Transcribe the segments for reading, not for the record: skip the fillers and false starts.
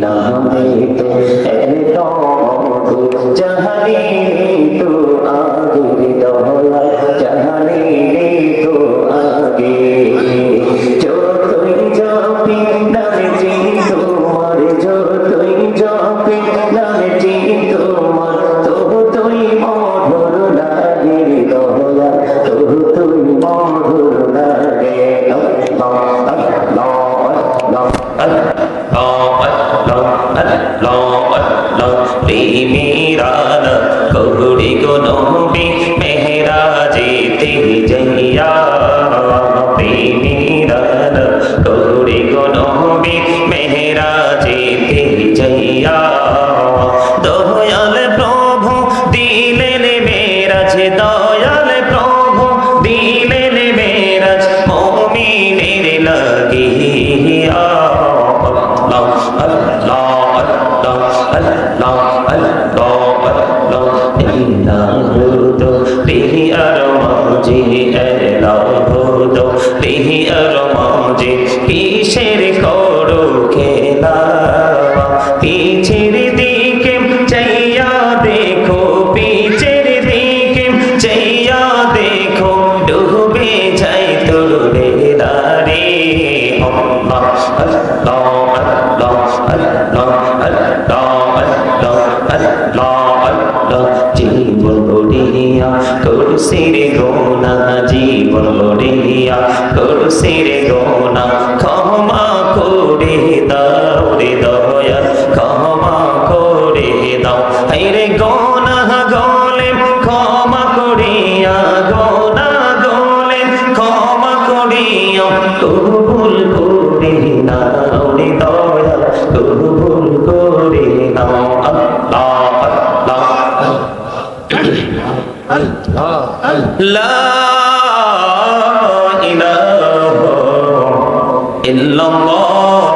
नामे तो एतो जहानी तो आगे दोला जहानी तो आगे जो तुई जापी नामे जी तुम्हार जो तुई जापी नामे जी तुम्हार तो तुई मधुर लागे दोला तो तुई मधुर लागे मेरा कौड़ी को नबी मेहरा जीते जैया मेरा कौड़ी को नबी मेहरा जीते जैया दयाल प्रभु दिलेन मेराज दयाल प्रभु दिलेन मेराज मोमिनेर লাগিয়া কিসের করো খেলা পিছের দিকে চাইয়া দেখো পিছের দিকে চাইয়া দেখো ডুবে যাই তোর বেলারে আল্লাহ আল্লাহ আল্লাহ আল্লাহ আল্লাহ আল্লাহ আল্লাহ আল্লাহ জীবন গড়িয়া করছি রে গোনা জীবন গড়িয়া করছি রে গোনা ক্ষমা করে দাও রে দয়াল ক্ষমা করে দাও রে গোনা গলে ক্ষমা করিয়া গোনা গলে ক্ষমা করিয়া কবুল করে নাও রে দয়াল কবুল করে নাও আল্লাহ আল্লাহ লা ইলাহা ইল্লাল্লাহ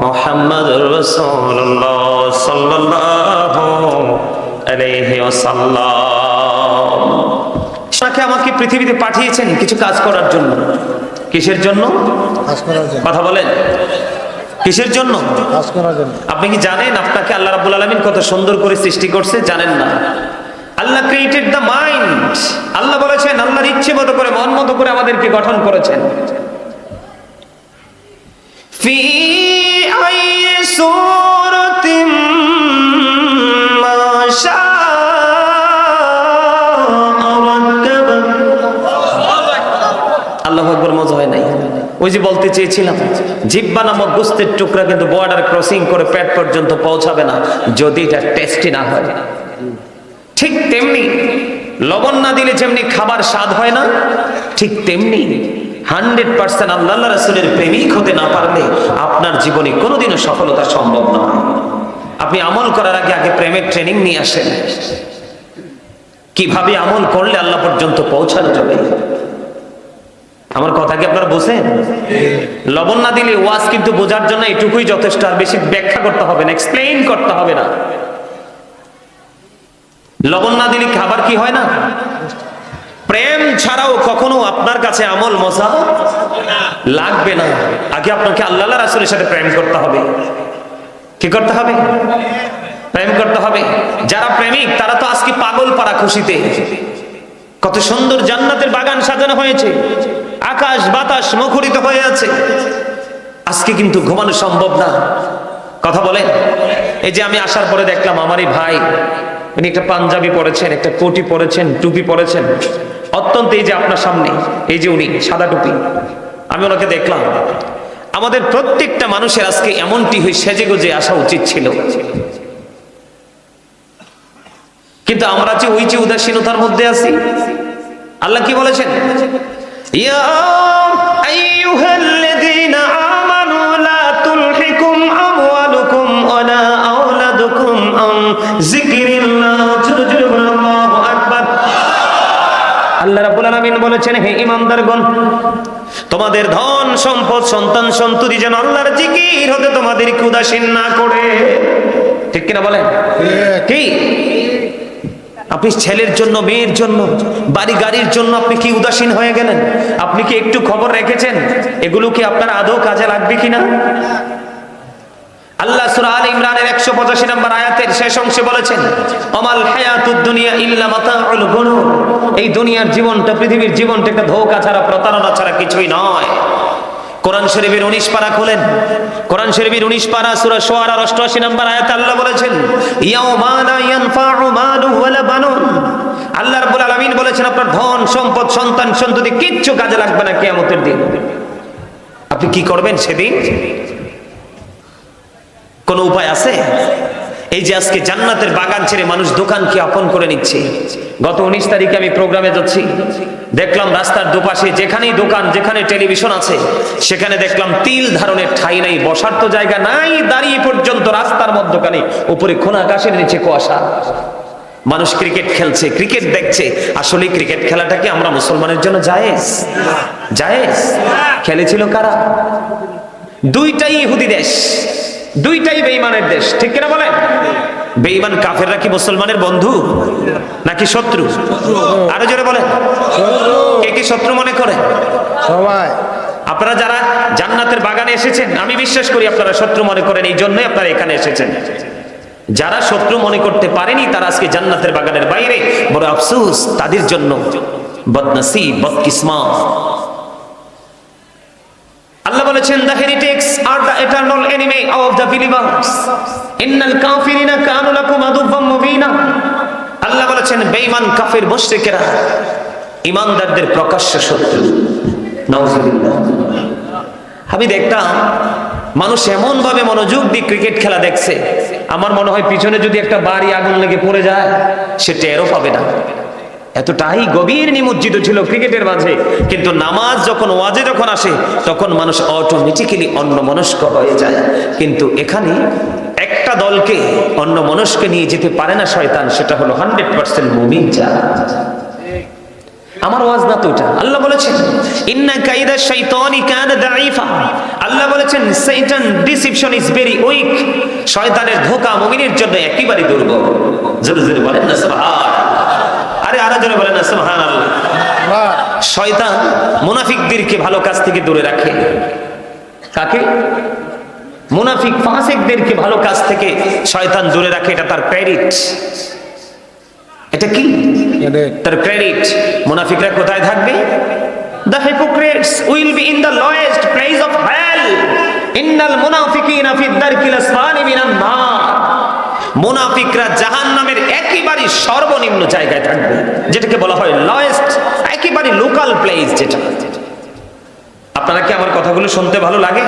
মুহাম্মাদুর রাসূলুল্লাহ সাল্লাল্লাহু আলাইহি ওয়াসাল্লাম। তাকে আমাকে পৃথিবীতে পাঠিয়েছেন কিছু কাজ করার জন্য। কিসের জন্য? কাজ করার জন্য। কথা বলেন, কিসের জন্য? কাজ করার জন্য। আপনি কি জানেন আপনাকে আল্লাহ রাব্বুল আলামিন কত সুন্দর করে সৃষ্টি করছে? জানেন না? আল্লাহ ক্রিয়েটেড দ্য মাইন্ড। আল্লাহ বলেছেন আল্লাহর ইচ্ছে মতো করে মন মতো করে আমাদেরকে গঠন করেছেন। ফি আইয়ি সূরাতিন মা শাআ রাক্কাবা। আল্লাহু আকবার। মজা হয় নাই? ওই যে বলতে চেয়েছিলাম জিহ্বা নামক গোশতের টুকরা কিন্তু বর্ডার ক্রসিং করে পেট পর্যন্ত পৌঁছাবে না যদি এটা টেস্টি না হয়। ঠিক তেমনি লবণ না দিলে যেমনি খাবার স্বাদ হয় না, ঠিক তেমনি 100% আল্লাহ রাসূলের প্রেমিক হতে না পারলে আপনার জীবনে কোনোদিনও সফলতা সম্ভব নয়। আপনি আমল করার আগে আগে প্রেমের ট্রেনিং নিয়ে আসেন, কিভাবে আমল করলে আল্লাহ পর্যন্ত পৌঁছানো যাবে। আমার কথা কি আপনারা বুঝেন? লবণ না দিলে ওয়াজ কিন্তু বোঝার জন্য এটুকুই যথেষ্ট, আর বেশি ব্যাখ্যা করতে হবে না, এক্সপ্লেইন করতে হবে না। লবণ না দিলে খাবার কি হয় না? প্রেম ছাড়াও কখনো আপনার কাছে আমল মজা লাগবে না। আগে আপনাকে আল্লাহ রাসূলের সাথে প্রেম করতে হবে। কি করতে হবে? প্রেম করতে হবে। যারা প্রেমিক তারা তো আজকে পাগল পারা খুশিতে। কত সুন্দর জান্নাতের বাগান সাজানো হয়েছে, আকাশ বাতাস মুখরিত হয়ে আছে। আজকে কিন্তু ঘুমানো সম্ভব না। কথা বলেন। এই যে আমি আসার পরে দেখলাম আমারই ভাই, উনি একটা পাঞ্জাবি পরেছেন, একটা কোটি পরেছেন, টুপি পরেছেন, অত্যন্ত এই যে আপনার সামনে এই যে উনি সাদা টুপি, আমি ওনাকে দেখলাম। আমাদের প্রত্যেকটা মানুষের আজকে এমনটি হয়ে সেজে গুজে আসা উচিত ছিল, কিন্তু আমরা যে ওই যে উদাসীনতার মধ্যে আছি। আল্লাহ কি বলেছেন? ইয়া আইয়ুহাল্লাযীনা আমানু লা তুলহিকুম আমওয়ালুকুম ওয়ালা আওলাদুকুম আন যিকরিল্লাহ। আল্লাহু আকবার। আল্লাহ রাব্বুল আলামিন বলেছেন, হে ঈমানদারগণ, তোমাদের ধন সম্পদ সন্তান সন্ততি যেন আল্লাহর জিকির হতে তোমাদেরকে উদাসীন না করে। ঠিক কিনা বলেন? কি আপনি ছেলের জন্য, মেয়ের জন্য, বাড়ি গাড়ির জন্য আপনি কি উদাসীন হয়ে গেলেন? আপনি কি একটু খবর রেখেছেন এগুলো কি আপনার আদৌ কাজে লাগবে কিনা? আল্লাহ সূরা আলে ইমরানের 185 নম্বর আয়াতের শেষ অংশে বলেছেন, আমাল হায়াতুদ দুনিয়া ইল্লা মাতাউল গুরুর। এই দুনিয়ার জীবনটা, পৃথিবীর জীবনটা একটা ধোঁকা ছাড়া, প্রতারণা ছাড়া কিছুই নয়। কোরআন শরীফের 19 পারা খোলেন, কোরআন শরীফের 19 পারা সূরা শুআরার 88 নম্বর আয়াতে আল্লাহ বলেছেন, ইয়াউমা লা ইয়ানফাউ মালু ওয়ালা বানুন। আল্লাহ রাব্বুল আলামিন বলেছেন, আপনার ধন সম্পদ সন্তান সন্ততি কিচ্ছু কাজে লাগবে না কিয়ামতের দিন। আপনি কি করবেন সেদিন? কোন উপায় আছে? এই যে আজকে জান্নাতের বাগান ছেড়ে মানুষ দোকানকে আপন করে নিচ্ছে। গত 19 তারিখে আমি প্রোগ্রামে যাচ্ছি, দেখলাম রাস্তার দুপাশে যেখানেই দোকান, যেখানে টেলিভিশন আছে, সেখানে দেখলাম তিল ধারণের ঠাঁই নাই, বসার তো জায়গা নাই, দাঁড়িয়ে পর্যন্ত রাস্তার মধ্যখানে, উপরে খোলা আকাশের নিচে কুয়াশা। মানুষ ক্রিকেট খেলছে, ক্রিকেট দেখছে। আসলে ক্রিকেট খেলাটা কি আমরা মুসলমানের জন্য জায়েজ? জায়েজ? খেলেছিল কারা? দুইটাই ইহুদি দেশ, দুইটাই বেঈমানের দেশ, ঠিক কিনা বলেন? বেঈমান কাফেররা কি মুসলমানের বন্ধু নাকি শত্রু? আরো জোরে বলেন, কে কি শত্রু মনে করে? সবাই। আপনারা যারা জান্নাতের বাগানে এসেছেন, আমি বিশ্বাস করি আপনারা শত্রু মনে করেন, এই জন্যই আপনারা এখানে এসেছেন। যারা শত্রু মনে করতে পারেনি তারা আজকে জান্নাতের বাগানের বাইরে, বড় আফসোস তাদের জন্য, বদনসিব, বদকিসমত। আল্লাহ বলেছেন, the heretics are the eternal enemy of the believers. innal kafirina kanu lakum aduwwan mubina. আল্লাহ বলেছেন, বেঈমান কাফের মুশরিকেরা ঈমানদারদের প্রকাশ্য শত্রু। নাউজুবিল্লাহ। আমি দেখতাম মানুষ এমন ভাবে মনোযোগ দিয়ে ক্রিকেট খেলা দেখছে, আমার মনে হয় পিছনে যদি একটা বাড়ি আগুন লেগে পড়ে যায় সে টেরও পাবে না। এতটাই গভীর নিমজ্জিত ছিল ক্রিকেটের মাঝে। কিন্তু নামাজ যখন, ওয়াজে যখন আসে, তখন মানুষ অটোমেটিক্যালি অন্যমনস্ক হয়ে যায়। কিন্তু এখানে একটা দলকে অন্যমনস্কে নিয়ে যেতে পারে না শয়তান, সেটা হলো 100% মুমিন যারা। আমার ওয়াজ না তো এটা। আল্লাহ বলেছেন, ইন্না কাইদা শাইতানি কানা দাঈফা। আল্লাহ বলেছেন, শয়তান ডিসিপশন ইজ ভেরি উইক। শয়তানের ধোঁকা মুমিনের জন্য একেবারে দুর্বল। জোরে জোরে বলেন না সুবহান। আরে আরো জোরে বলেন না সুবহানাল্লাহ। শয়তান মুনাফিকদেরকে ভালো কাজ থেকে দূরে রাখে। কাকে? মুনাফিক ফাসিকদেরকে ভালো কাজ থেকে শয়তান দূরে রাখে, এটা তার ক্রেডিট। এটা কি? তার ক্রেডিট। মুনাফিকরা কোথায় থাকবে? The hypocrites will be in the lowest place of hell. Innal munafiqina fi ad-darkil asfali minan nar. মুনাফিকরা জাহান্নামের একেবারে সর্বনিম্ন জায়গায় থাকবে, যেটাকে বলা হয় লয়েস্ট, একেবারে লোকাল প্লেস। যেটা, আপনারা কি আমার কথাগুলো শুনতে ভালো লাগে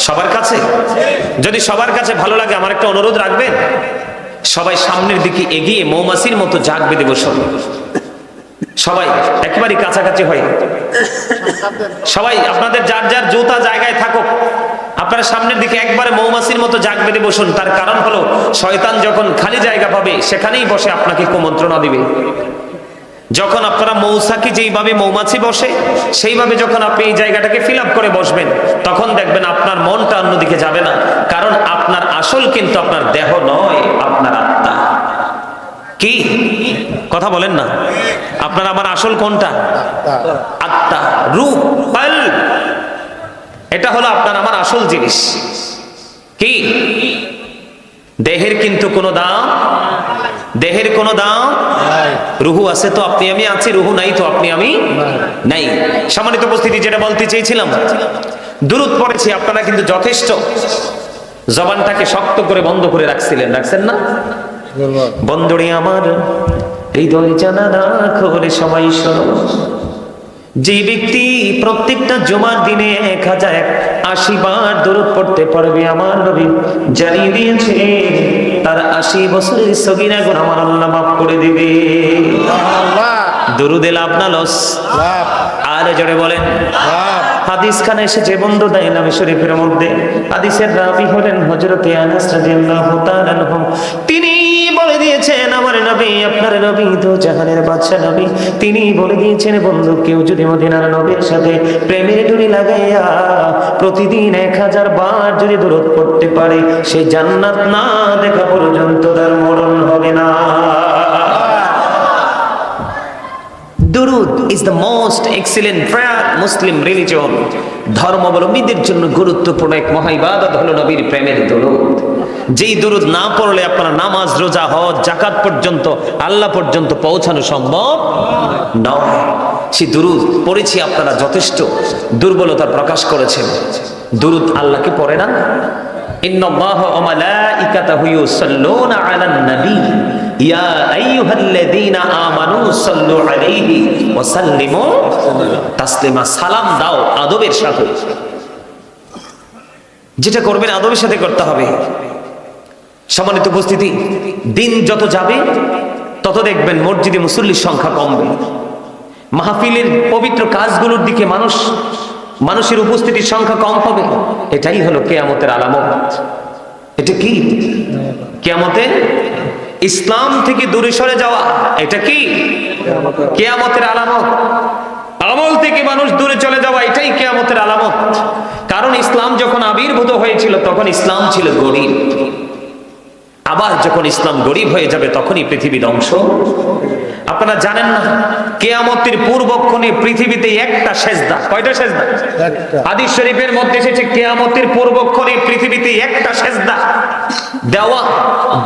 সবার কাছে? যদি সবার কাছে ভালো লাগে, আমার একটা অনুরোধ রাখবেন, সবাই সামনের দিকে এগিয়ে মৌমাছির মতো জাগ বেঁধে বসুন। সবাই একেবারে কাছাকাছি হয়। সবাই আপনাদের যার যার জুতা জায়গায় থাকুক, আপনারা সামনের দিকে একবারে মৌমাছির মতো জাগ বেঁধে বসুন। তার কারণ হলো, শয়তান যখন খালি জায়গা পাবে সেখানেই বসে আপনাকে কুমন্ত্রণা দিবে। যখন আপনারা মৌসাকি যেইভাবে মৌমাছি বসে, সেইভাবে যখন আপনি এই জায়গাটাকে ফিল আপ করে বসবেন, তখন দেখবেন আপনার মনটা অন্যদিকে যাবে না। কারণ আপনার আসল কিন্তু আপনার দেহ নয়, আপনার আত্মা। কি কথা বলেন না? আপনার আমার আসল কোনটা? আত্মা, রূহ, কলব। এটা হলো আপনার আমার আসল জিনিস। কি? দেহের কিন্তু কোনো দাম, দেহের কোনো দাম। রুহু আছে তো আপনি আমি আছি, রুহু নাই তো আপনি আমি নাই। সম্মানিত উপস্থিতি, যেটা বলতে চেয়েছিলাম, দুরূদ পড়েছি, আপনারা কিন্তু যথেষ্ট জবানটাকে শক্ত করে বন্ধ করে রাখছিলেন, রাখছেন না? বন্ধুরে আমার হৃদয় জানালা খোলে সবাই শোনো। যে ব্যক্তি প্রত্যেকটা জুমার দিনে 1080 বার দরুদ পড়তে পারবে, আমার নবী জানিয়ে দিয়েছে তার 80 বছরের সগীরা গুনাহ আমার আল্লাহ মাফ করে দিবে। দরুদে লাভ না লস? আর জোরে বলেন। হাদিস খানে এসেছে বন্ধু দাইলামে শরীফের মধ্যে, হাদিসের রাবি হলেন হযরতে আনাস রাদিয়াল্লাহু তাআলা আনহু। তিনি বলে দিয়েছেন, আমার নবী, আপনার নবী তো জাহানের বাদশা নবী, তিনি বলে দিয়েছেন, বন্ধু কেউ যদি মদিনার নবীর সাথে প্রেমের ডুরি লাগাইয়া প্রতিদিন 1000 বার যদি দরুদ পড়তে পারে, সে জান্নাত না দেখা পর্যন্ত তার মরণ হবে না। দুরূদ দুরুদ is the most excellent prayer Muslim religion. ধর্মাবলম্বীদের জন্য গুরুত্বপূর্ণ এক মহা ইবাদত হলো নবীর প্রেমের দুরুদ। যেই দুরুদ না পড়লে আপনার নামাজ, রোজা, হজ, যাকাত পর্যন্ত, আল্লাহ পর্যন্ত পৌঁছানো সম্ভব নয়। সেই দুরুদ পড়েছি, আপনারা যথেষ্ট দুর্বলতার প্রকাশ করেছেন। দুরুদ আল্লাহকে পড়ে না? ইন্নাল্লাহা ওয়া মালাইকাতাহু ইউসাল্লুনা আলান নবী ইয়া আইয়ুহাল্লাযীনা আমানু সাল্লু আলাইহি ওয়া সাল্লিমু তাসলিমা। সালাম দাও আদবের সাথে। যেটা করবেন আদবের সাথে করতে হবে। সম্মানিত উপস্থিতি, দিন যত যাবে তত দেখবেন মসজিদে মুসল্লির সংখ্যা কমবে। মাহফিলের পবিত্র কাজগুলোর দিকে মানুষের উপস্থিতির সংখ্যা কম হবে। এটাই হলো কিয়ামতের আলামত। এটা কি? কিয়ামতে ইসলাম থেকে দূরে সরে যাওয়া, এটা কি কিয়ামতের আলামত। আমল থেকে মানুষ দূরে চলে যাওয়া, এটাই কিয়ামতের আলামত। কারণ ইসলাম যখন আবির্ভূত হয়েছিল তখন ইসলাম ছিল গরীব। আবার যখন ইসলাম গরীব হয়ে যাবে তখনই পৃথিবী ধ্বংস। আপনারা জানেন না, কিয়ামতের পূর্বক্ষণে পৃথিবীতে একটা সেজদা, কয়টা সেজদা? হাদিস শরীফের মধ্যে এসেছে কিয়ামতের পূর্বক্ষণে পৃথিবীতে একটা সেজদা দেওয়া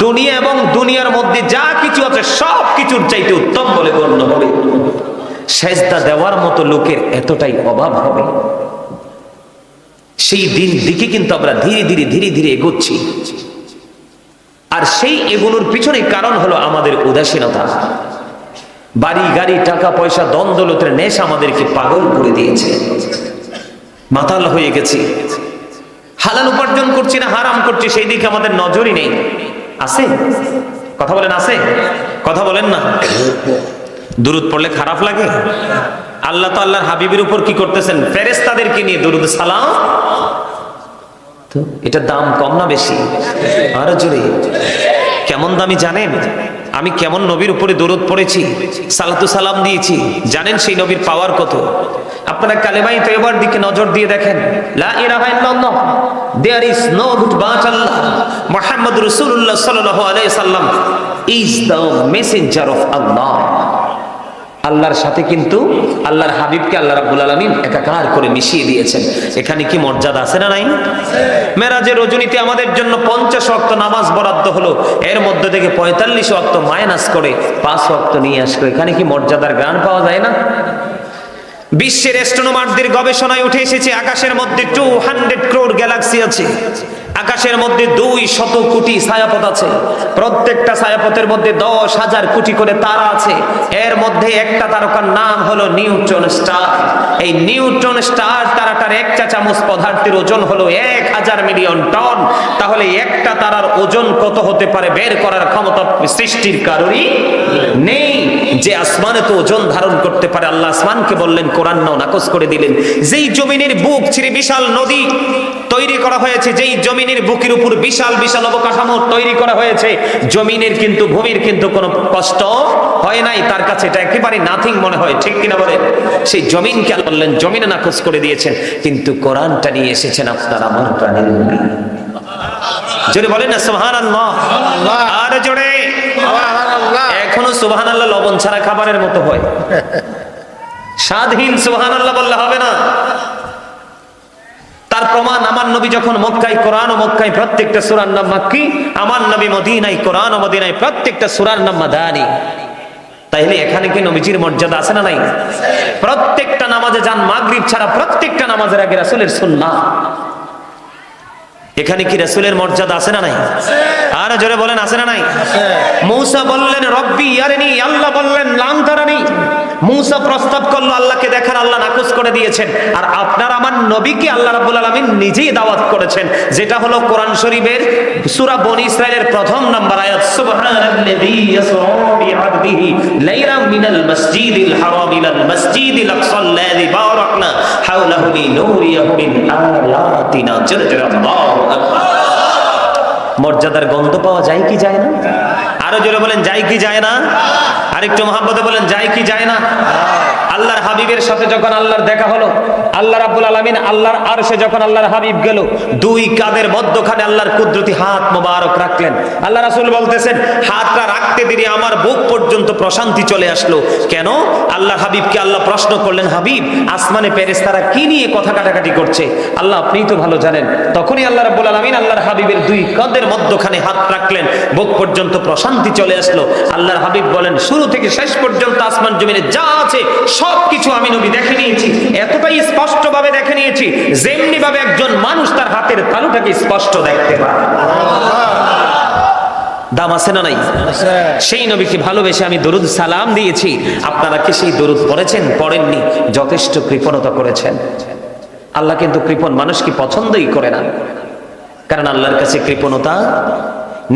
দুনিয়া এবং দুনিয়ার মধ্যে যা কিছু আছে সব কিছুর চাইতে উত্তম বলে গণ্য হবে। সেজদা দেওয়ার মতো লোকের এতটাই অভাব হবে। সেই দিন দিকে কিন্তু আমরা ধীরে ধীরে এগোচ্ছি। আর সেই এগুলোর পিছনে কারণ হলো আমাদের উদাসীনতা। বাড়ি গাড়ি, টাকা পয়সা, দ্বন্দ্বলতের নেশা আমাদেরকে পাগল করে দিয়েছে। মাতাল হয়ে গেছি। হালাল উপার্জন করছি না হারাম করছি সেই দিকে আমাদের নজরই নেই। আছে? কথা বলেন আছে? কথা বলেন না। দুরুদ পড়লে খারাপ লাগে? আল্লাহ তো আল্লাহর হাবিবের উপর কি করতেছেন? ফেরেশতাদেরকে নিয়ে দুরুদ সালাম। তো এটার দাম কম না বেশি? আরো জোরে। কেমন দামি জানেন? আমি কেমন নবীর উপরে দরুদ পড়েছি, সালাতু সালাম দিয়েছি, জানেন সেই নবীর পাওয়ার কত? আপনারা কালেমায়ে তয়্যবার দিকে নজর দিয়ে দেখেন। লা ইলাহা ইল্লাল্লাহ, there is no god but Allah, মুহাম্মদুর রাসূলুল্লাহ সাল্লাল্লাহু আলাইহি সাল্লাম is the messenger of Allah. আল্লাহর সাথে কিন্তু আল্লাহর হাবিবকে আল্লাহ রাব্বুল আলামিন একাকার করে মিশিয়ে দিয়েছেন। এখানে কি মর্যাদা আছে না নাই? মেরাজের রজনীতে আমাদের জন্য 50 ওয়াক্ত নামাজ বরাদ্দ হলো, এর মধ্যে থেকে 45 ওয়াক্ত মাইনাস করে 5 ওয়াক্ত নিয়ে আসলো। এখানে কি মর্যাদার গান পাওয়া যায় না? বিশ্বের অ্যাস্ট্রোনমারদের গবেষণায় উঠে এসেছে আকাশের মধ্যে 200 crore গ্যালাক্সি আছে। আকাশের মধ্যে 200 কোটি ছায়াপথ আছে। প্রত্যেকটা ছায়াপথের মধ্যে 10,000 কোটি করে তারা আছে। এর মধ্যে একটা তারকার নাম হলো নিউট্রন স্টার। এই নিউট্রন স্টার তারাটার এক চা চামচ পদার্থের ওজন হলো 1000 মিলিয়ন টন। তাহলে একটা তারার ওজন কত হতে পারে বের করার ক্ষমতা সৃষ্টির কারণই নেই। যে আসমানে তো ওজন ধারণ করতে পারে, আল্লাহ আসমানকে বললেন কোরআন নাও, নাকচ করে দিলেন। যেই জমিনের বুক ছিঁড়ে বিশাল নদী তৈরি করা হয়েছে, যেই জমিনের বুকের উপর বিশাল বিশাল অবকাঠামো তৈরি করা হয়েছে, জমিনের কিন্তু ভূমির কিন্তু কোনো কষ্ট হয় নাই, তার কাছে এটা একেবারে নাথিং মনে হয়, ঠিক কিনা বলেন? সেই জমিনকে আল্লাহ বললেন জমিনে নাকচ করে দিয়েছেন, কিন্তু কোরআনটা নিয়ে এসেছেন আপনার আমার প্রাণের নবী। জোরে বলেন না সুবহানাল্লাহ। আর জোরে সুবহানাল্লাহ। এখনো সুবহানাল্লাহ লবণ ছাড়া খাবারের মতো হয়, স্বাদহীন সুবহানাল্লাহ বললে হবে না। তার প্রমাণ আমার নবী যখন মক্কায়, কোরআন ও মক্কায় প্রত্যেকটা সূরার নাম মাক্কি, আমার নবী মদিনায়, কোরআন ও মদিনায় প্রত্যেকটা সূরার নাম মাদানী। তাইলে এখানে কি নবীজির মর্যাদা আছে না নাই? প্রত্যেকটা নামাজে যান, মাগরিব ছাড়া প্রত্যেকটা নামাজের আগে রাসূলের সুন্নাহ। এখানে কি রাসূলের মর্যাদা আছে না নাই? আর জোরে বলেন আছে না নাই? মূসা বললেন রব্বি ইয়ারিনি, আল্লাহ বললেন লান তারানি। মূসা প্রস্তাব করলো আল্লাহকে দেখার, আল্লাহ নাকচ করে দিয়েছেন। আর আপনার আমার নবীকে আল্লাহ রাব্বুল আলামিন নিজেই দাওয়াত করেছেন, যেটা হলো কোরআন শরীফের সূরা বনী ইসরাঈলের প্রথম নাম্বার আয়াত, সুবহানাল্লাযী ইয়াসরা বিআবদিহি লাইলাম মিনাল মাসজিদিল হারাম ইলাল মাসজিদিল আকসাল্লাযী বারাকনা হাওলাহু লিনুরিয়াহু মিন আয়াতিনা। জোরে জোরে আল্লাহু আকবার। মর্যাদার গন্ধ পাওয়া যায় কি যায় না? আরো জোরে বলেন যায় কি যায় না? আরেকটু মহব্বতে বলেন যায় কি যায় না? আল্লাহর হাবিবের সাথে যখন আল্লাহর দেখা হলো, আল্লাহ রাব্বুল আলামিন আল্লাহর আরশে যখন আল্লাহর হাবিব গেল, দুই কাঁধের মধ্যখানে আল্লাহর কুদরতি হাত মোবারক রাখলেন। আল্লাহ রাসূল বলতেছেন, হাতটা রাখতে দেরি আমার বুক পর্যন্ত প্রশান্তি চলে আসলো। কেন? আল্লাহর হাবিবকে আল্লাহ প্রশ্ন করলেন, হাবিব, আসমানে ফেরেশতারা কি নিয়ে কথা কাটাকাটি করছে? আল্লাহ আপনিই তো ভালো জানেন। তখনই আল্লাহ রাব্বুল আলামিন আল্লাহর হাবিবের দুই কাঁধের মধ্যখানে হাত রাখলেন, বুক পর্যন্ত প্রশান্তি চলে আসলো। আল্লাহর হাবিব বলেন, শুরু থেকে শেষ পর্যন্ত আসমান জমিনে যা আছে সবকিছু আমি নবী দেখে নিয়েছি, এতটাই স্পষ্ট ভাবে দেখে নিয়েছি যেমনি ভাবে একজন মানুষ তার হাতের তালুটাকে স্পষ্ট দেখতে পায়। দাম আছে না নাই? সেই নবীকে ভালোবেসে আমি দরুদ সালাম দিয়েছি। আপনারা কি সেই দরুদ পড়েছেন? পড়েননি, যথেষ্ট কৃপণতা করেছেন। আল্লাহ কিন্তু কৃপণ মানুষকে পছন্দই করে না, কারণ আল্লাহর কাছে কৃপণতা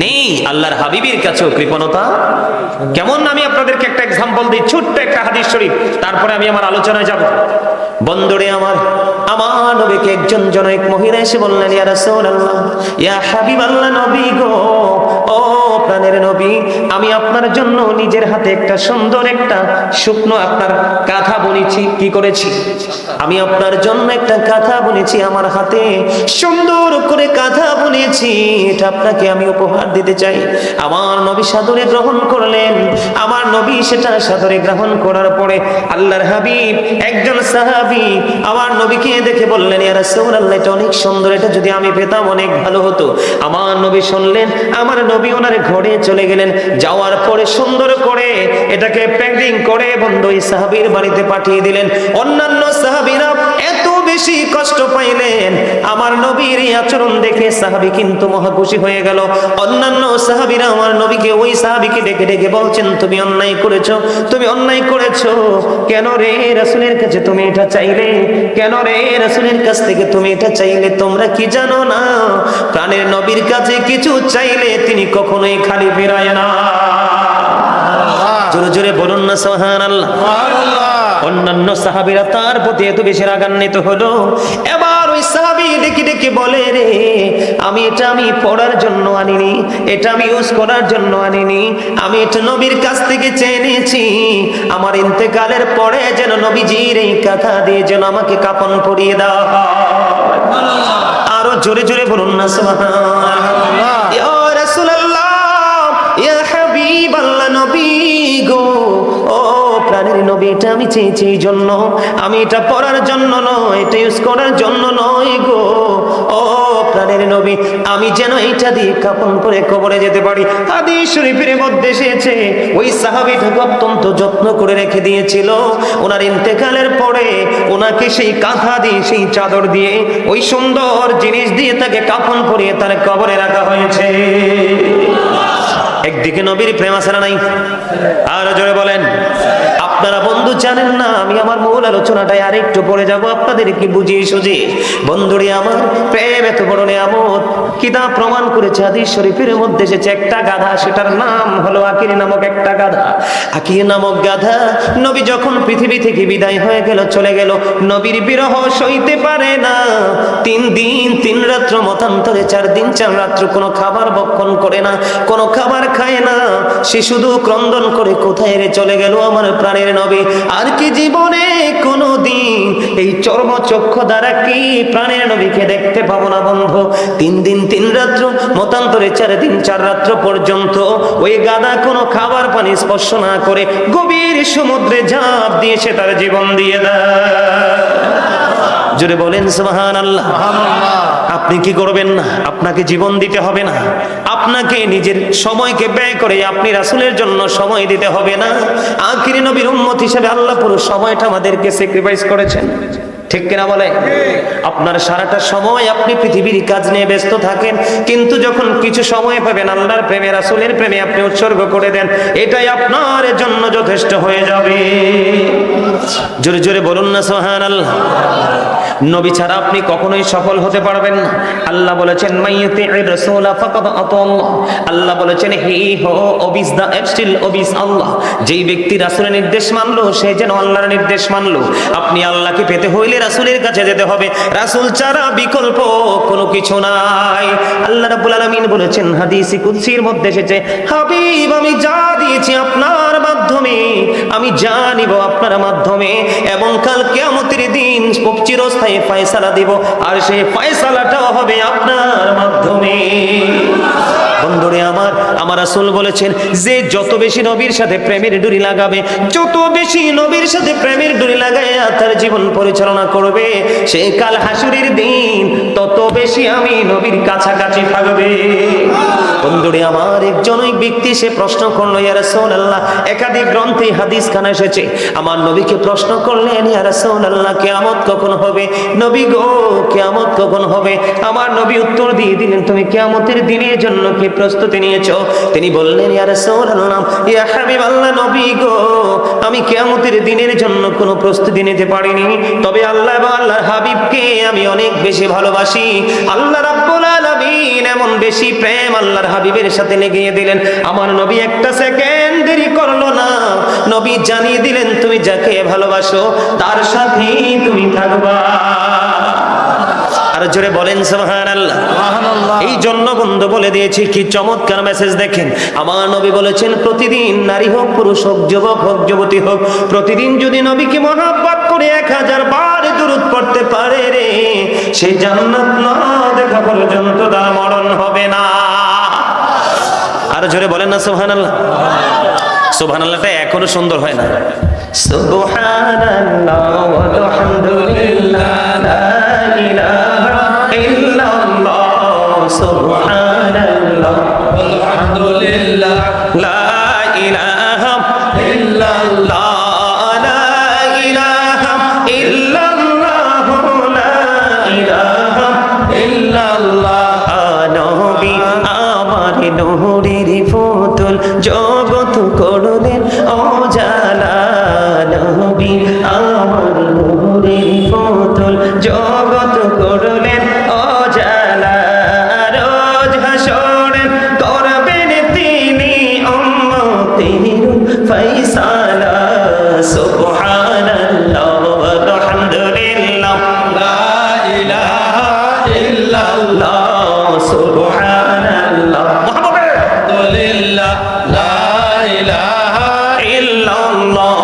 নেই, আল্লাহর হাবিবের কাছেও কৃপণতা কেমন। আমি আপনাদেরকে একটা এক্সাম্পল দিই, ছোট্ট একটা হাদিস শরীফ, তারপরে আমি আমার আলোচনায় যাব। বন্ধুরে আমার নবীকে একজন জনৈক মহিলা এসে বললেন, ইয়া রাসূলুল্লাহ, ইয়া হাবিবাল্লাহ, নবী গো, ও প্রাণের নবী, আমি আপনার জন্য নিজের হাতে একটা সুন্দর একটা শুকনো আপনার কাঁথা বুনেছি। কি করেছি? আমি আপনার জন্য একটা কাঁথা বুনেছি, আমার হাতে সুন্দর করে কাঁথা বুনেছি, এটা আপনাকে আমি উপহার দিতে চাই। আমার নবী সাদরে গ্রহণ করলেন। আমার নবী সেটা সাদরে গ্রহণ করার পরে আল্লাহর হাবিব একজন সাহাবী আমার নবীকে দেখে বললেন, ইয়া রাসূলুল্লাহ, এটা অনেক সুন্দর, এটা যদি আমি পেতাম অনেক ভালো হতো। আমার নবী শুনলেন, আমার নবী ওনার ঘরে চলে গেলেন। যাওয়ার পরে সুন্দর করে এটাকে প্যাকিং করে বন্ধু ওই সাহাবীর বাড়িতে পাঠিয়ে দিলেন। অন্যান্য সাহাবীরা এত বেশি কষ্ট পাইলেন, আমার নবীর এই আচরণ দেখে সাহাবী কিন্তু মহা খুশি হয়ে গেল। অন্যান্য সাহাবীরা আমার নবীকে, ওই সাহাবীকে ডেকে ডেকে বলছেন, তুমি অন্যায় করেছো, তুমি অন্যায় করেছো। কেন রে রাসূলের কাছে তুমি এটা চাইলে? কেন রে রাসূলের কাছ থেকে তুমি এটা চাইলে? তোমরা কি জানো না, প্রাণের নবীর কাছে কিছু চাইলে তিনি কখনোই খালি ফেরায় না। জোরে জোরে বলুন না সুবহানাল্লাহ। অন্যান্য সাহাবীরা তার প্রতি এত বেশি রাগান্বিত হলো। এবার ওই সাহাবী ডেকে ডেকে বলে, রে আমি পড়ার জন্য আনিনি, এটা আমি ইউজ করার জন্য আনিনি, আমি এটা নবীর কাছ থেকে চেয়ে নিয়েছি। আমার ইন্তেকালের পরে যেন নবীজির এই কথা দিয়ে যেন আমাকে কাফন পরিয়ে দেওয়া হয়। আরো জোরে জোরে বলুন না সুবহানাল্লাহ। ইয়া রাসূলুল্লাহ, ইয়া হাবিবাল্লাহ, নবী গো, ও প্রাণের নবী, এটা আমি চেয়েছি এই জন্য, আমি এটা পড়ার জন্য নয়, এটা ইউজ করার জন্য নয় গো। ও প্রাণের নবী, আমি যেন এইটা দিয়ে কাফন করে কবরে যেতে পারি। হাদিস শরীফের মধ্যে এসেছে ওই সাহাবীটাকে অত্যন্ত যত্ন করে রেখে দিয়েছিল। ওনার ইন্তেকালের পরে ওনাকে সেই কাঁথা দিয়ে, সেই চাদর দিয়ে, ওই সুন্দর জিনিস দিয়ে তাকে কাফন পরিয়ে তার কবরে রাখা হয়েছে। একদিকে নবীর প্রেম আছে না নাই? আর জোরে বলেন। আপনারা বন্ধু জানেন না, আমি আমার মূল আলোচনাটাই আরেকটু পরে যাব, আপনাদের কি বুঝিয়ে সুঝিয়ে। বন্ধুরে আমার, প্রেম এত বড় নিয়ামত। কিতাব প্রমাণ করেছে, হাদিস শরীফের মধ্যে এসেছে, একটা গাধা, সেটার নাম হলো আকির নামক একটা গাধা। আকির নামক গাধা নবী যখন পৃথিবী থেকে বিদায় হয়ে গেল, চলে গেল, নবীর বিরহ সইতে পারে না। 3 দিন 3 রাত্র মতান্তরে 4 দিন 4 রাত্র কোনো খাবার ভক্ষণ করে না, কোনো খাবার খায় না। সে শুধু ক্রন্দন করে, কোথায় রে চলে গেল আমার প্রাণের নবী? আর কি জীবনে কোনোদিন এই চর্মচক্ষু দ্বারা কি প্রাণের নবীকে দেখতে পাবো না বন্ধু? 3 দিন 3 রাত্র মতান্তরে 4 দিন 4 রাত্র পর্যন্ত ওই গাধা কোনো খাবার পানি স্পর্শ না করে গভীর সমুদ্রে ঝাঁপ দিয়ে সে তার জীবন দিয়ে দেয়। জোরে বলেন সুবহানাল্লাহ। আপনি কি করবেন না? আপনাকে জীবন দিতে হবে না? আপনাকে নিজের সময়কে ব্যয় করে আপনি রাসূলের জন্য সময় দিতে হবে না? আখিরি নবীর উম্মত হিসেবে আল্লাহ পুরো সময়টা আমাদেরকে স্যাক্রিফাইস করেছেন, ঠিক কিনা বলে? আপনার সারাটা সময় আপনি পৃথিবীর কাজ নিয়ে ব্যস্ত থাকেন, কিন্তু যখন কিছু সময় পাবেন আল্লাহর প্রেমে, রাসূলের প্রেমে আপনি উৎসর্গ করে দেন, এটাই আপনার জন্য যথেষ্ট হয়ে যাবে। জোরে জোরে বলুন না সুবহানাল্লাহ। নবী ছাড়া আপনি কখনোই সফল হতে পারবেন না। আল্লাহ বলেছেন মাইয়ুতি'র রাসূলা ফাকাদ আতাল্লাহ, আল্লাহ বলেছেন হি হো ওবিস দা স্টিল ওবিস আল্লাহ, যেই ব্যক্তি রাসূলের নির্দেশ মানলো সে যেন আল্লাহর নির্দেশ মানলো। আপনি আল্লাহকে পেতে হইলে রাসূলের কাছে যেতে হবে, রাসূল ছাড়া বিকল্প কোনো কিছু নাই। আল্লাহ রাব্বুল আলামিন বলেছেন হাদিসে কুদসির মধ্যে এসেছে, হাবিব আমি যা দিয়েছি আপনার মাধ্যমে, আমি যা নিব আপনার মাধ্যমে, এবং কাল কিয়ামতের দিন চিরস্থায়ী ফয়সালা দিব, আর সেই ফয়সালাটাও হবে আপনার মাধ্যমে। বন্ধুরে আমার রাসূল বলেছেন যে যত বেশি নবীর সাথে প্রেমের ডুরি লাগাবে, যত বেশি নবীর সাথে প্রেমের ডুরি লাগাইয়া তার জীবন পরিচালনা করবে, সে কাল হাসুরের দিন তত বেশি আমি নবীর কাছাকাছি থাকবে। বন্ধুরে আমার একজন ব্যক্তি সে প্রশ্ন করলো ইয়া রাসূলুল্লাহ, একাধিক গ্রন্থে হাদিস খানা এসেছে, আমার নবীকে প্রশ্ন করলেন ইয়া রাসূলুল্লাহ কিয়ামত কখন হবে, নবী গো কিয়ামত কখন হবে? আমার নবী উত্তর দিয়ে দিলেন তুমি কিয়ামতের দিনের জন্য কি প্রস্তুতি নিয়েছো? তিনি বললেন ইয়া রাসূলুল্লাহ ইয়া হাবিবাল্লাহ নবী গো আমি কিয়ামতের দিনের জন্য কোনো প্রস্তুতি নিতে পারিনি, তবে আল্লাহ এবং আল্লাহর হাবিবকে আমি অনেক বেশি ভালোবাসি। আল্লাহ রাব্বুল আলামিন এমন বেশি প্রেম আল্লাহর হাবিবের সাথে লেগিয়ে দিলেন, আমার নবী একটা সেকেন্ড দেরি করলো না, নবী জানিয়ে দিলেন তুমি যাকে ভালোবাসো তার সাথেই তুমি থাকবা। আর জোরে বলেন সুবহানাল্লাহ। এই জন্য বন্ধু বলে দিয়েছি কি চমৎকার মেসেজ দেখেন, আমার নবী বলেছেন প্রতিদিন নারী হোক পুরুষ হোক যুবক হোক যুবতী হোক, প্রতিদিন যদি নবীকে মহব্বত করে 1000 বার দুরূদ পড়তে পারে রে, সে জান্নাত না দেখা পর্যন্ত তার মরণ হবে না। আর জোরে বলেন না সুবহানাল্লাহ। সুবহানাল্লাহটা এখনো সুন্দর হয় না। সুবহানাল্লাহ ওয়া আলহামদুলিল্লাহ লা ইলাহা ইল্লাল্লাহ, সুবহানাল্লাহ আলহামদুলিল্লাহ লা ইলাহা ইল্লাল্লাহ, লা ইলাহা ইল্লাল্লাহ, লা ইলাহা ইল্লাল্লাহ। নবী আমার নূরের পুতুল জগৎ করলেন উজালা, নবী আমার নূরের পুতুল জগৎ করলেন উজালা, রোজ হাসরে করবেন তিনি উম্মতের ফয়সালা। সুবহানাল্লাহ ওয়া আলহামদুলিল্লাহ লা ইলাহা ইল্লাল্লাহ, সুবহানাল্লাহ মুহাম্মাদুল্লাহ লা ইলাহা ইল্লাল্লাহ,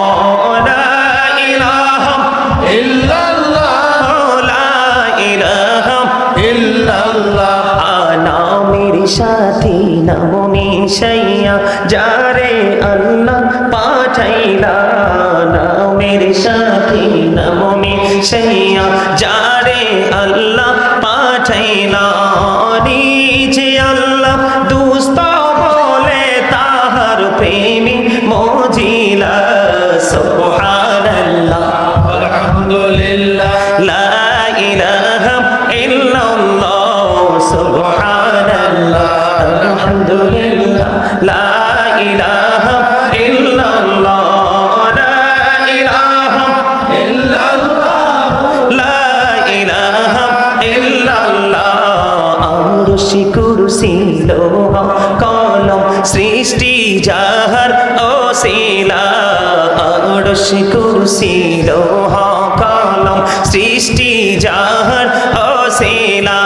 লা ইলাহা ইল্লাল্লাহ, লা ইলাহা ইল্লাল্লাহ। নামের সাথে নাম মিশাইয়া যারে আল্লাহ পাঠাইলা, নামের সাথে নাম মিশাইয়া যারে আল্লাহ পাঠাইলা, নিজে আল্লাহ দুস্ত বলে তাহার প্রেমী মজিলা। সুবহানাল্লাহ আলহামদুলিল্লাহ লা ইলাহা ইল্লাল্লাহ, সুবহানাল্লাহ আলহামদুলিল্লাহ লা ইলাহা ইল্লাল্লাহ, লা ইলাহা ইল্লাল্লাহ, লা ইলাহা ইল্লাল্লাহ। আরশি কুরসি লোহ কলম সৃষ্টি যাহার ওসিলা, আরশি কুরসি লোহ কলম সৃষ্টি যাহার ওসিলা,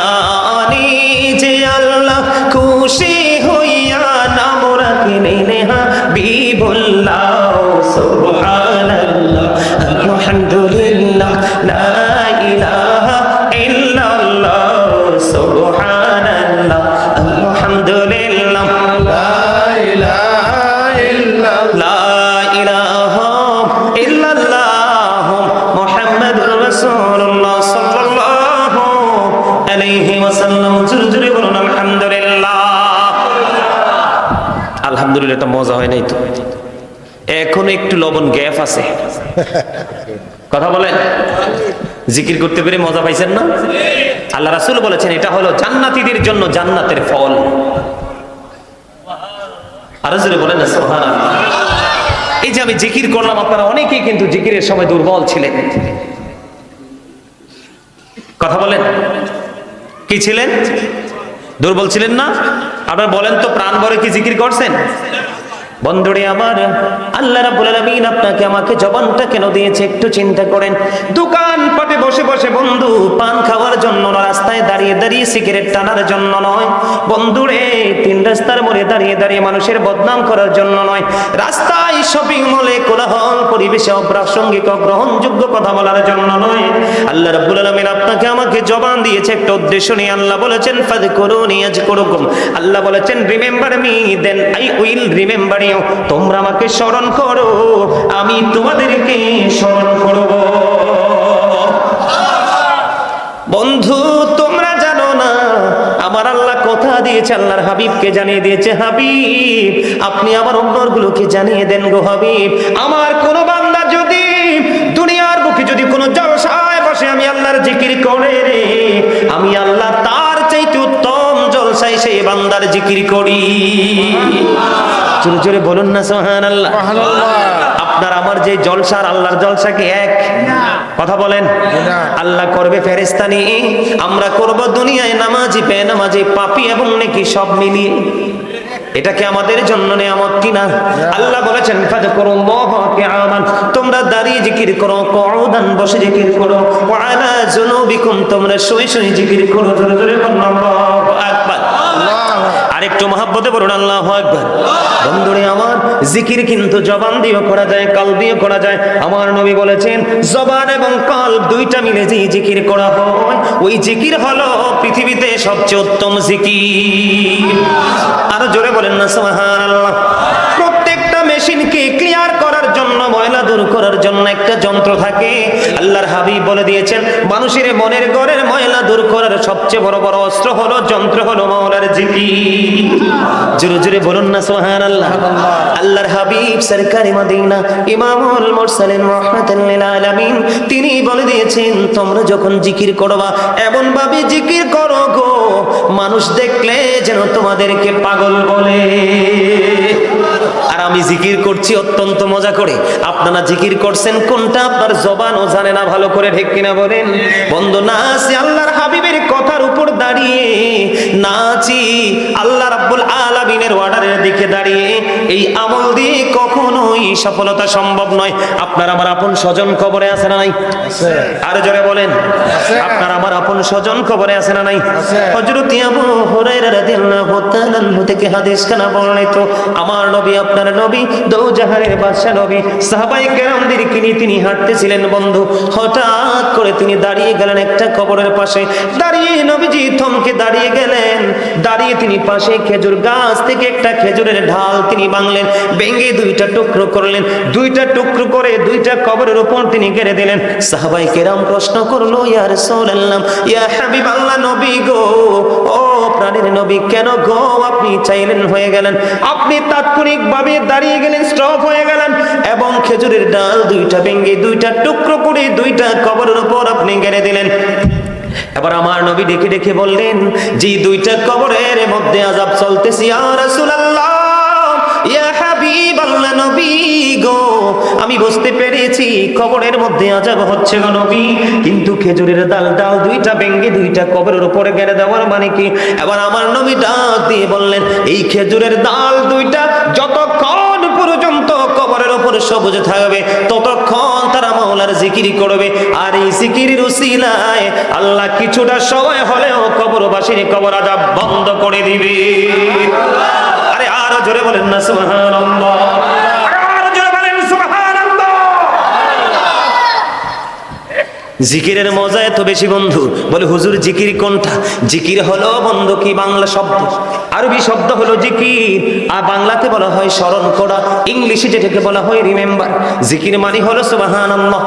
নিজে আল্লাহ খুশি হইয়া নাম রাখিলেন হাবিবুল্লাহ। সুবহানাল্লাহ আলহামদুলিল্লাহ লা ইলাহা ইল্লাল্লাহ, সুবহানাল্লাহ আলহামদুলিল্লাহ লা ইলাহা ইল্লাল্লাহ, লা ইলাহা ইল্লাল্লাহ মুহাম্মাদুর রাসূলুল্লাহ সাল্লাল্লাহু আলাইহি ওয়াসাল্লাম। জোরে বলুন আলহামদুলিল্লাহ। আলহামদুলিল্লাহ এটা মজা হয় নাই তো, এখন একটু লবণ গ্যাপ আছে, কথা বলেন। জিকির করতে পেরে মজা পাইছেন না? আল্লাহ রাসূল বলেছেন এটা হলো জান্নাতীদের জন্য জান্নাতের ফল। আরো জোরে বলেন না সুবহানাল্লাহ। এই যে আমি জিকির করলাম, আপনারা অনেকেই কিন্তু জিকিরের সময় দুর্বল ছিলেন, কি ছিলেন? দুর্বল ছিলেন না? আপনারা বলেন তো, প্রাণ ভরে কি জিকির করছেন? বন্ধুরে আমার, আল্লাহ রাব্বুল আলামিন আপনাকে আমাকে জবানটা কেন দিয়েছে একটু চিন্তা করেন। দোকান পাটে বসে বসে বন্ধু পান খাওয়ার জন্য না, রাস্তায় দাঁড়িয়ে দাঁড়িয়ে সিগারেট টানার জন্য নয় বন্ধুরে, তিন রাস্তার মোড়ে দাঁড়িয়ে দাঁড়িয়ে মানুষের বদনাম করার জন্য নয়, রাস্তায় শপিং মলে কোলাহল পরিবেশে অপ্রাসঙ্গিক অগ্রহণযোগ্য কথা বলার জন্য নয়। আল্লাহ রাব্বুল আলামিন আপনাকে আমাকে জবান দিয়েছে একটা উদ্দেশ্য নিয়ে। আল্লাহ বলেছেন ফাযকুরুনি আযকুরুকুম, আল্লাহ বলেছেন remember me then I will remember you, তোমরা আমাকে স্মরণ করো আমি তোমাদেরকে স্মরণ করব। বন্ধু তোমরা জানো না, আমার আল্লাহ কথা দিয়েছে, আল্লাহর হাবিবকে জানিয়ে দিয়েছে, হাবিব আপনি আমার উম্মতগুলোকে জানিয়ে দেন গো হাবিব, আমার কোন বান্দা যদি দুনিয়ার বুকে যদি কোনো জলসায় বসে আমি আল্লাহর জিকির করে রে, আমি আল্লাহ তার চাইতে উত্তম জলসায় সেই বান্দার জিকির করি। জোরে জোরে বলুন না সুবহানাল্লাহ। আপনার আমার যে জলসার আল্লাহর জলসা কি এক? কথা বলেন। আল্লাহ করবে ফেরেশতানি, আমরা করব দুনিয়ায় নামাজি বেনামাজি পাপী এবং নেকি সব মিলিয়ে। এটা কি আমাদের জন্য নিয়ামত কিনা? আল্লাহ বলেছেন ফাযকুরুল্লাহ কিয়ামান, তোমরা দাঁড়িয়ে জিকির করো, কুউদান বসে জিকির করো, ওয়া আলা জুনুবিকুম তোমরা শুয়ে শুয়ে জিকির করো। জোরে জোরে বলুন আল্লাহু আকবার। আরেকটু মহব্বতে বলুন আল্লাহু আকবার। বন্ধুরে আমার, জিকির কিন্তু জবান দিয়েও করা যায়, কাল দিয়েও করা যায়। আমার নবী বলেছেন জবান এবং কলব দুইটা মিলে যে জিকির করা হয়, ওই জিকির হলো পৃথিবীতে সবচেয়ে উত্তম জিকির। আরো জোরে বলেন না সুবহানাল্লাহ। প্রত্যেকটা মেশিনকে ক্লিয়ার করার জন্য, ময়লা দূর করার জন্য একটা যন্ত্র থাকে। আল্লাহর হাবিব বলে দিয়েছেন মানুষের মনের ঘরের ময়লা দূর করার সবচেয়ে বড় বড় অস্ত্র হলো, যন্ত্র হলো মাওলার জিকির। জোরে জোরে বলুন না সুবহানাল্লাহ। আল্লাহর হাবিব সরকারি মদিনা ইমামুল মুরসালিন রাহমাতুল লিল আলামিন তিনি বলে দিয়েছেন তোমরা যখন জিকির করবা এমন ভাবে জিকির করো গো মানুষ দেখলে যেন তোমাদেরকে পাগল বলে। আর আমি জিকির করছি অত্যন্ত মজা করে, আপনারা জিকির করছেন কোনটা আপনার জবানও জানে না ভালো করে, ঠিক কিনা বলেন? বন্ধু নাচি আল্লাহর হাবিবের কথার উপর দাঁড়িয়ে, নাচি আল্লাহ রাব্বুল আলামিনের অর্ডারের দিকে দাঁড়িয়ে, এই আমল দিয়ে কখনোই সফলতা সম্ভব নয়। আপনার আমার আপন স্বজন কবরে আছে না নাই? আর জোরে বলেন, আপনার আমার আপন স্বজন কবরে আছে না নাই? হযরত আবু হুরায়রা রাদিয়াল্লাহু তাআলা থেকে হাদিস খানা বর্ণিত, আমার নবী আপনার নবী দৌজাহানের বাদশা নবী সাহাবায়ে কেরামদেরকে নিয়ে তিনি হাঁটতেছিলেন বন্ধু, হঠাৎ করে তিনি দাঁড়িয়ে গেলেন একটা কবরের পাশে। দাঁড়িয়ে নবীজি থমকে দাঁড়িয়ে গেলেন, দাঁড়িয়ে তিনি পাশে খেজুর গাছ থেকে একটা খেজুরের ঢাল তিনি ভাঙলেন, ভেঙে দুইটা টুকরো করলেন, দুইটা টুকরো করে দুইটা কবরের উপর তিনি গেড়ে দিলেন। সাহাবায়ে কেরাম প্রশ্ন করলো ইয়া রাসূলুল্লাহ, ইয়া হাবিবাল্লাহ, নবী গো, ও প্রাণের নবী, কেন গো আপনি চাইলেন হয়ে গেলেন? আপনি তাৎক্ষণিকভাবে দাঁড়িয়ে গেলেন, স্টপ হয়ে গেলেন এবং খেজুরের ডাল দুইটা ভেঙে দুইটা টুকরো করে দুইটা কবরের উপর আপনি গেড়ে দিলেন। এবার আমার নবী ডেকে ডেকে বললেন যে দুইটা কবরের মধ্যে আযাব চলতেছে ইয়া রাসূলুল্লাহ, ইয়া হাবিবাল্লাহ, নবী গো, আমি বুঝতে পেরেছি কবরের মধ্যে আযাব হচ্ছে গো নবী, কিন্তু খেজুরের ডাল দুইটা ভেঙে দুইটা কবরের উপরে গেড়ে দেওয়ার মানে কি? এবার আমার নবী ডাক দিয়ে বললেন এই খেজুরের ডাল দুইটা যতক্ষণ পর্যন্ত কবরের উপরে সবুজ থাকবে ততক্ষণ তারা মাওলার জিকির করবে, আর এই জিকিরের উসিলায় আল্লাহ কিছুটা সময় হলেও কবরবাসীর কবর আযাব বন্ধ করে দিবে। আরে আরো জোরে বলেন না সুবহানাল্লাহ, আরো জোরে বলেন সুবহানাল্লাহ। জিকিরের মজা এত বেশি বন্ধু। বলে হুজুর জিকির কোনটা? জিকির হলো বন্ধু কি বাংলা শব্দ, আরবি শব্দ হলো জিকির, আর বাংলাতে বলা হয় স্মরণ করা, ইংলিশে যেটাকে বলা হয় রিমেম্বার। জিকির মানে হলো সুবহানাল্লাহ,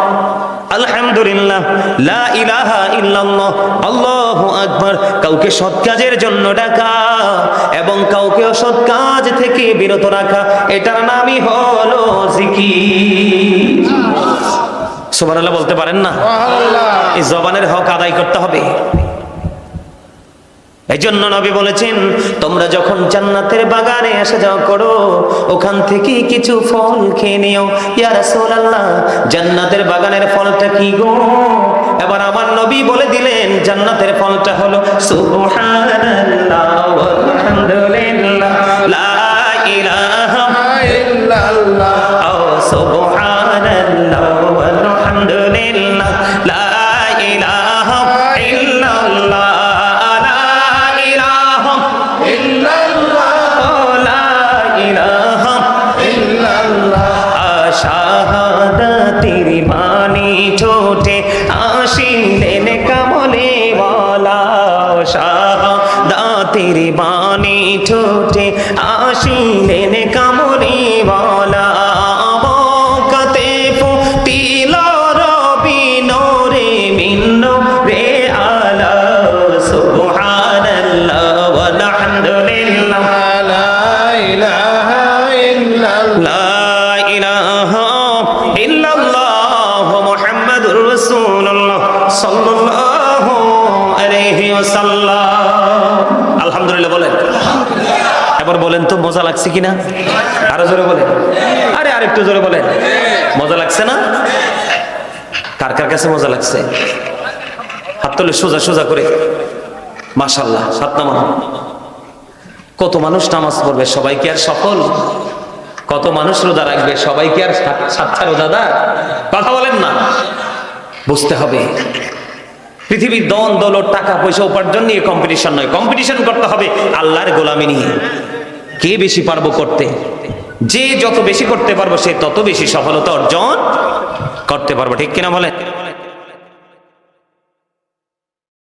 আলহামদুলিল্লাহ, লা ইলাহা ইল্লাল্লাহ, আল্লাহু আকবার। কাউকে সৎ কাজের জন্য ডাকা এবং কাউকে অসৎ কাজ থেকে বিরত রাখা, এটার নামই হলো জিকির। সুবহানাল্লাহ বলতে পারেন না? এই জবানের হক আদায় করতে হবে। এই জন্য নবী বলেছেন, তোমরা যখন জান্নাতের বাগানে আসা যাওয়া করো, ওখান থেকে কিছু ফল খেয়ে নিও। ইয়া রাসূলুল্লাহ, জান্নাতের বাগানের ফলটা কি গো? এবার আমার নবী বলে দিলেন, জান্নাতের ফলটা হলো সুবহানাল্লাহ ওয়ালহামদুলিল্লাহ লা ইলাহা ইল্লাল্লাহ, ও সুবহানাল্লাহ ওয়ালহামদুলিল্লাহ লা ইলাহা ইল্লাল্লাহ, শাহাদাতের বাণী ঠোঁটে আসিলেন কামলে ওয়ালা, শাহাদাতের বাণী ঠোঁটে আসিলেন কামলে ওয়ালা, বকাতে ফুটিল রবি নূরে মিন নূরে আলা, সুবহানাল্লাহ ওয়ালহামদুলিল্লাহ লা ইলাহা ইল্লাল্লাহ মুহাম্মাদুর রাসূলুল্লাহ সাল্লাল্লাহু আলাইহি ওয়াসাল্লাম। আলহামদুলিল্লাহ বলেন। এবার বলেন তো মজা লাগছে কিনা? আরো জোরে বলেন। আরে আরেকটু জোরে বলেন। মজা লাগছে না? কার কার কাছে মজা লাগছে? হাত তুলে সোজা সোজা করে মাশাআল্লাহ। সাত নামাজ কত মানুষ নামাজ পড়বে, সবাই কি আর সফল? কত মানুষ রোজা রাখবে, সবাই কি আর সাচ্চা রোজাদার? কথা বলেন না। বুঝতে হবে পৃথিবীর দন দৌলত টাকা পয়সা উপার্জন নিয়ে কম্পিটিশন নয়, কম্পিটিশন করতে হবে আল্লাহর গোলামি নিয়ে। কে বেশি পারবো করতে? যে যত বেশি করতে পারবো সে তত বেশি সফলতা অর্জন করতে পারবো। ঠিক কিনা বলেন?